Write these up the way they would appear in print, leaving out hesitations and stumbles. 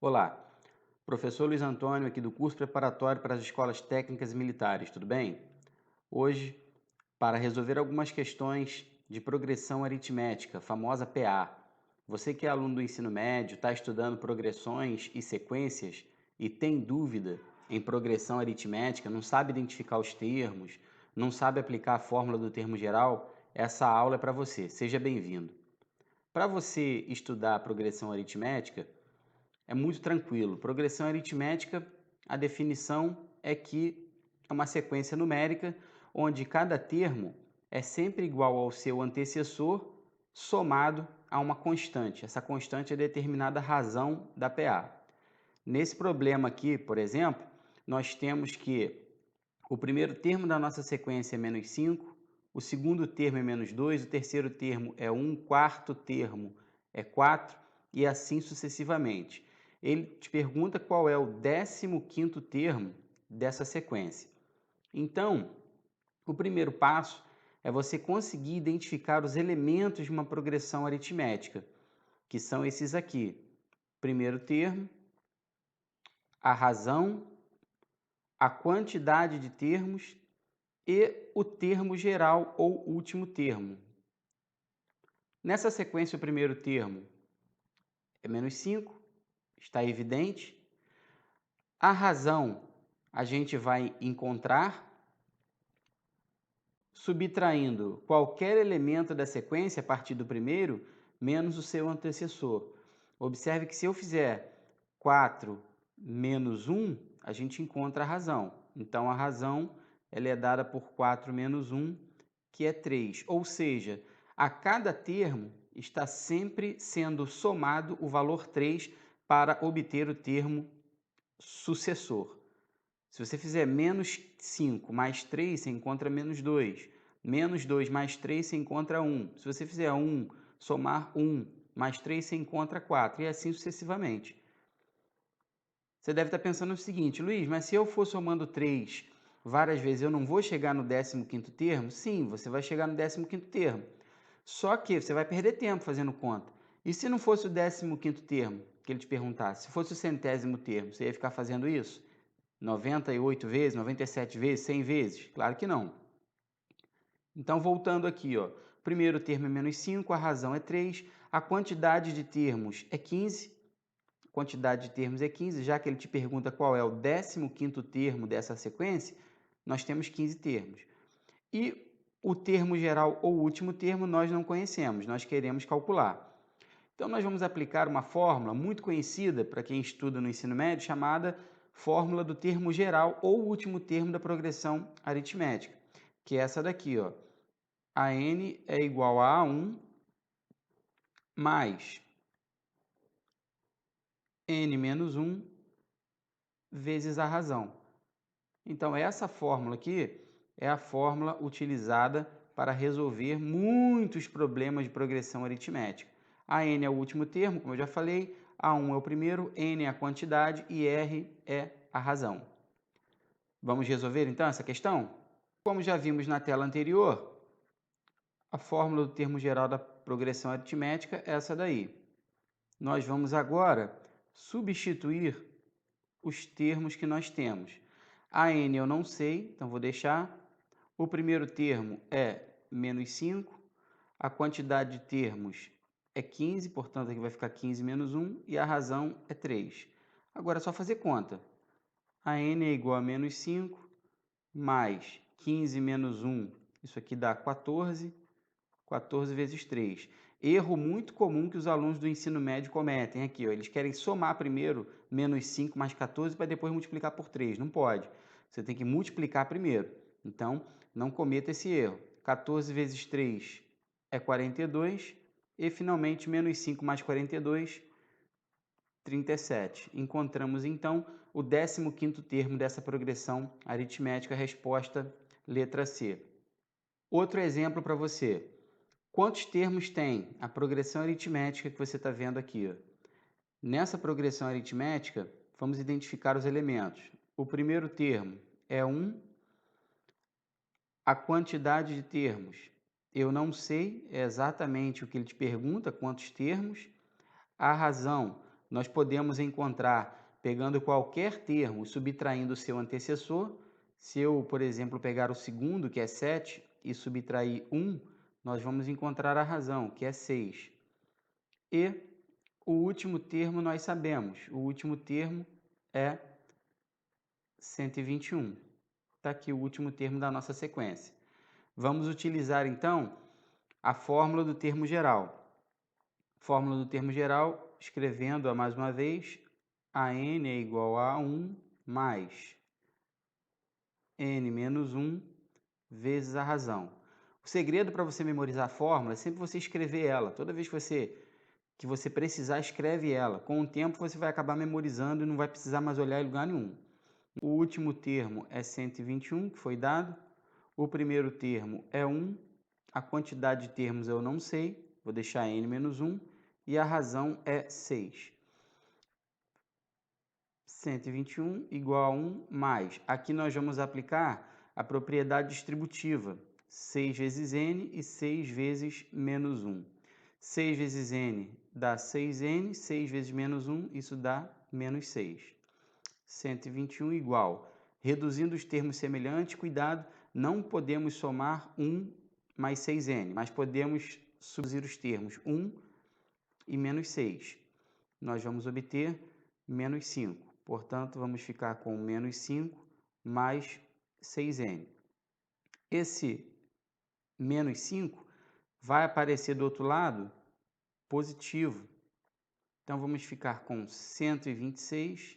Olá, professor Luiz Antônio aqui do curso preparatório para as escolas técnicas e militares, tudo bem? Hoje, para resolver algumas questões de progressão aritmética, famosa PA. Você que é aluno do ensino médio, está estudando progressões e sequências e tem dúvida em progressão aritmética, não sabe identificar os termos, não sabe aplicar a fórmula do termo geral, essa aula é para você. Seja bem-vindo. Para você estudar a progressão aritmética, é muito tranquilo. Progressão aritmética, a definição é que é uma sequência numérica onde cada termo é sempre igual ao seu antecessor somado a uma constante. Essa constante é determinada razão da PA. Nesse problema aqui, por exemplo, nós temos que o primeiro termo da nossa sequência é menos 5, o segundo termo é menos 2, o terceiro termo é 1, o quarto termo é 4 e assim sucessivamente. Ele te pergunta qual é o 15º termo dessa sequência. Então, o primeiro passo é você conseguir identificar os elementos de uma progressão aritmética, que são esses aqui. Primeiro termo, a razão, a quantidade de termos e o termo geral ou último termo. Nessa sequência, o primeiro termo é menos 5, está evidente. A razão a gente vai encontrar subtraindo qualquer elemento da sequência a partir do primeiro, menos o seu antecessor. Observe que se eu fizer 4 menos 1, a gente encontra a razão. Então, a razão ela é dada por 4 menos 1, que é 3. Ou seja, a cada termo está sempre sendo somado o valor 3 para obter o termo sucessor. Se você fizer menos 5 mais 3, você encontra menos 2. Menos 2 mais 3, você encontra 1. Se você fizer 1, somar 1 mais 3, você encontra 4. E assim sucessivamente. Você deve estar pensando o seguinte, Luiz, mas se eu for somando 3 várias vezes, eu não vou chegar no 15º termo? Sim, você vai chegar no 15º termo. Só que você vai perder tempo fazendo conta. E se não fosse o 15º termo que ele te perguntasse? Se fosse o 100º termo, você ia ficar fazendo isso? 98 vezes, 97 vezes, 100 vezes? Claro que não. Então, voltando aqui, ó, o primeiro termo é menos 5, a razão é 3, a quantidade de termos é 15, a quantidade de termos é 15, já que ele te pergunta qual é o 15º termo dessa sequência, nós temos 15 termos. E o termo geral ou último termo nós não conhecemos, nós queremos calcular. Então, nós vamos aplicar uma fórmula muito conhecida para quem estuda no ensino médio, chamada fórmula do termo geral ou último termo da progressão aritmética, que é essa daqui, ó. A n é igual a A1 mais n menos 1 vezes a razão. Então, essa fórmula aqui é a fórmula utilizada para resolver muitos problemas de progressão aritmética. A n é o último termo, como eu já falei, A1 é o primeiro, n é a quantidade e R é a razão. Vamos resolver então essa questão? Como já vimos na tela anterior, a fórmula do termo geral da progressão aritmética é essa daí. Nós vamos agora substituir os termos que nós temos. A n eu não sei, então vou deixar. O primeiro termo é menos 5, a quantidade de termos é 15, portanto aqui vai ficar 15 menos 1, e a razão é 3. Agora é só fazer conta. A n é igual a menos 5, mais 15 menos 1, isso aqui dá 14, 14 vezes 3. Erro muito comum que os alunos do ensino médio cometem aqui, ó. Eles querem somar primeiro menos 5 mais 14 para depois multiplicar por 3. Não pode. Você tem que multiplicar primeiro. Então, não cometa esse erro. 14 vezes 3 é 42 e, finalmente, menos 5 mais 42, 37. Encontramos, então, o 15º termo dessa progressão aritmética, resposta letra C. Outro exemplo para você. Quantos termos tem a progressão aritmética que você está vendo aqui? Nessa progressão aritmética, vamos identificar os elementos. O primeiro termo é 1, a quantidade de termos. Eu não sei exatamente o que ele te pergunta, quantos termos. A razão, nós podemos encontrar pegando qualquer termo e subtraindo o seu antecessor. Se eu, por exemplo, pegar o segundo, que é 7, e subtrair 1, nós vamos encontrar a razão, que é 6. E o último termo nós sabemos, o último termo é 121. Está aqui o último termo da nossa sequência. Vamos utilizar, então, a fórmula do termo geral. Fórmula do termo geral, escrevendo-a mais uma vez, a n é igual a 1 mais n menos 1 vezes a razão. O segredo para você memorizar a fórmula é sempre você escrever ela. Toda vez que você precisar, escreve ela. Com o tempo, você vai acabar memorizando e não vai precisar mais olhar em lugar nenhum. O último termo é 121, que foi dado. O primeiro termo é 1. A quantidade de termos eu não sei. Vou deixar n menos 1. E a razão é 6. 121 igual a 1 mais. Aqui nós vamos aplicar a propriedade distributiva. 6 vezes n e 6 vezes menos 1. 6 vezes n dá 6n, 6 vezes menos 1, isso dá menos 6. 121 igual. Reduzindo os termos semelhantes, cuidado, não podemos somar 1 mais 6n, mas podemos subtrair os termos 1 e menos 6. Nós vamos obter menos 5. Portanto, vamos ficar com menos 5 mais 6n. Esse menos 5 vai aparecer do outro lado positivo. Então, vamos ficar com 126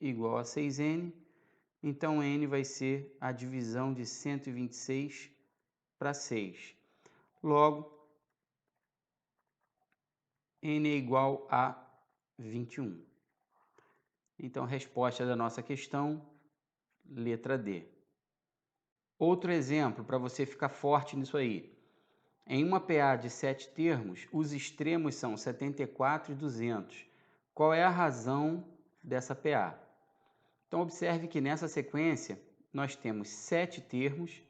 igual a 6n. Então, n vai ser a divisão de 126 para 6. Logo, n é igual a 21. Então, a resposta da nossa questão, letra D. Outro exemplo, para você ficar forte nisso aí. Em uma PA de 7 termos, os extremos são 74 e 200. Qual é a razão dessa PA? Então, observe que nessa sequência, nós temos 7 termos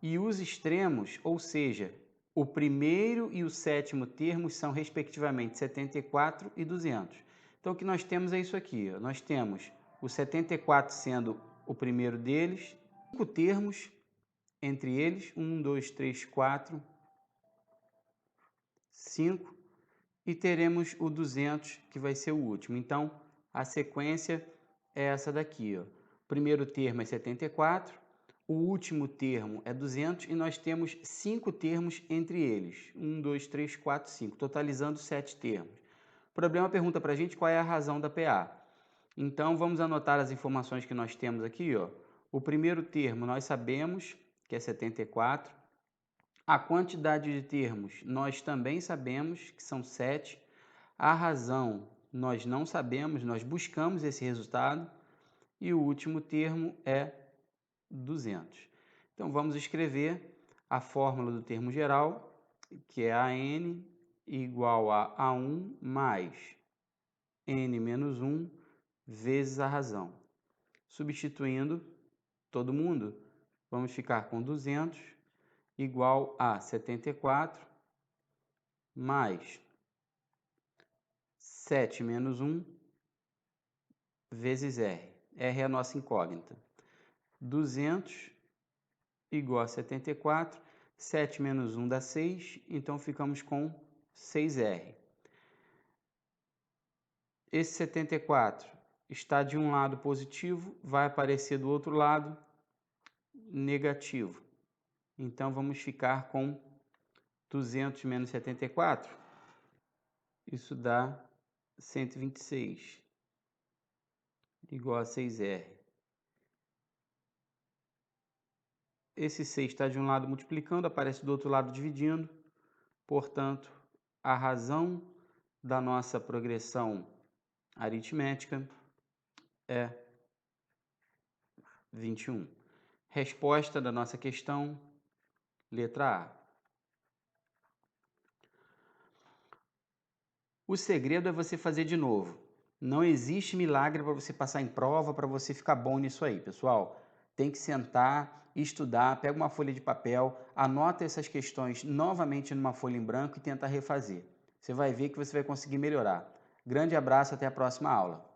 e os extremos, ou seja, o primeiro e o sétimo termos são, respectivamente, 74 e 200. Então, o que nós temos é isso aqui. Ó. Nós temos o 74 sendo o primeiro deles, 5 termos entre eles, 1, 2, 3, 4, 5, e teremos o 200, que vai ser o último. Então, a sequência é essa daqui. Ó. O primeiro termo é 74, o último termo é 200 e nós temos 5 termos entre eles. 1, 2, 3, 4, 5, totalizando 7 termos. O problema pergunta para a gente qual é a razão da PA. Então, vamos anotar as informações que nós temos aqui. Ó. O primeiro termo nós sabemos que é 74. A quantidade de termos nós também sabemos que são 7. A razão nós não sabemos, nós buscamos esse resultado. E o último termo é 200. Então, vamos escrever a fórmula do termo geral, que é a n igual a A1 mais n menos 1 vezes a razão. Substituindo todo mundo, vamos ficar com 200 igual a 74 mais 7 menos 1 vezes R. R é a nossa incógnita. 200 igual a 74, 7 menos 1 dá 6, então ficamos com 6R. Esse 74 está de um lado positivo, vai aparecer do outro lado negativo. Então, vamos ficar com 200 menos 74. Isso dá 126, igual a 6R. Esse 6 está de um lado multiplicando, aparece do outro lado dividindo. Portanto, a razão da nossa progressão aritmética é 21. Resposta da nossa questão, letra A. O segredo é você fazer de novo. Não existe milagre para você passar em prova, para você ficar bom nisso aí, pessoal. Tem que sentar, estudar, pega uma folha de papel, anota essas questões novamente numa folha em branco e tenta refazer. Você vai ver que você vai conseguir melhorar. Grande abraço, até a próxima aula.